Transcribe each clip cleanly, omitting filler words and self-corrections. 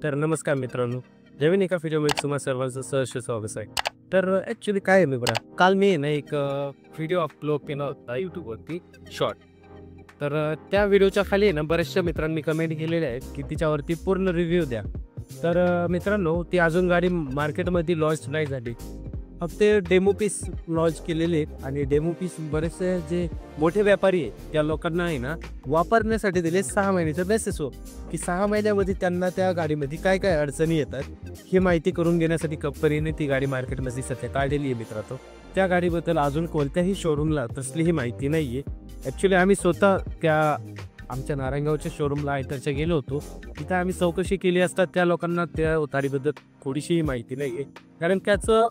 तर नमस्कार मित्रांनो. नवीन एका व्हिडिओमध्ये तुम्हा सर्वांचं सहर्ष स्वागत आहे. तर ॲक्च्युली काय आहे मी बघा, काल मी आहे ना एक व्हिडिओ अपलोड केला होता YouTubeवरती शॉर्ट. तर त्या व्हिडिओच्या खाली आहे ना बऱ्याचशा मित्रांनी कमेंट केलेल्या आहेत, की तिच्यावरती पूर्ण रिव्ह्यू द्या. तर मित्रांनो ती अजून गाडी मार्केटमध्ये लॉन्च नाही झाली. फक्त डेमो पीस लॉन्च केलेले आहेत आणि डेमो पीस बरेचसे जे मोठे व्यापारी आहेत त्या लोकांना आहे ना वापरण्यासाठी दिले 6 महिन्याचा बेसिस हो, की 6 महिन्यामध्ये त्यांना त्या गाडीमध्ये काय काय अडचणी येतात ही माहिती करून घेण्यासाठी कंपनीने ती गाडी मार्केटमध्ये सध्या काढलेली आहे मित्रांनो. त्या गाडीबद्दल अजून कोणत्याही शोरूमला तसलीही माहिती नाही आहे. ॲक्च्युली आम्ही स्वतः त्या आमच्या नारायणगावच्या शोरूमला आयतरच्या गेलो होतो. तिथं आम्ही चौकशी केली असता त्या लोकांना त्या गाडीबद्दल थोडीशीही माहिती नाही आहे. कारण त्याचं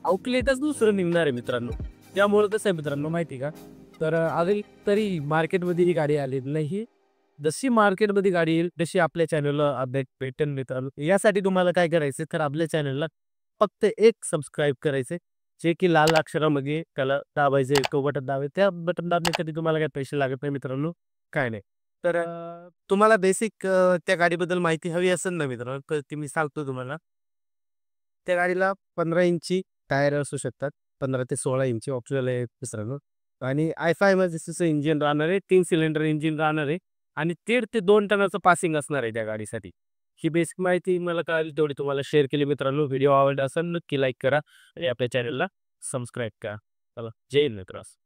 आउटलेटच दुसरं निघणार आहे मित्रांनो. त्यामुळं कसं आहे मित्रांनो माहिती आहे का? तर अजून तरी मार्केटमध्ये ही गाडी आलेली नाही. जशी मार्केटमध्ये गाडी येईल तशी आपल्या चॅनलला अपडेट भेटेल मित्रांनो. यासाठी तुम्हाला काय करायचं तर आपल्या चॅनलला फक्त एक सबस्क्राईब करायचं जे की लाल अक्षरामध्ये त्याला दाबायचं तो बटन दाबायचं. त्या बटन दाबण्यासाठी तुम्हाला काही पैसे लागत नाही मित्रांनो, काय नाही. तर तुम्हाला बेसिक त्या गाडीबद्दल माहिती हवी असेल ना मित्रांनो, तर ती मी सांगतो तुम्हाला. त्या गाडीला 15 इंची टायर असू शकतात. 15 ते 16 इंची ऑप्शनल आहे मित्रांनो. आणि i5 मध्ये इंजिन राहणार आहे. 3 सिलेंडर इंजिन राहणार आहे आणि 1.5 ते 2 टनाचं पासिंग असणार आहे त्या गाडीसाठी. ही बेसिक माहिती मला कळाली तेवढी तुम्हाला शेअर केली मित्रांनो. व्हिडिओ आवडला असेल नक्की लाईक करा आणि आपल्या चॅनलला सबस्क्राईब करा. चला जय हिंद मित्रांनो.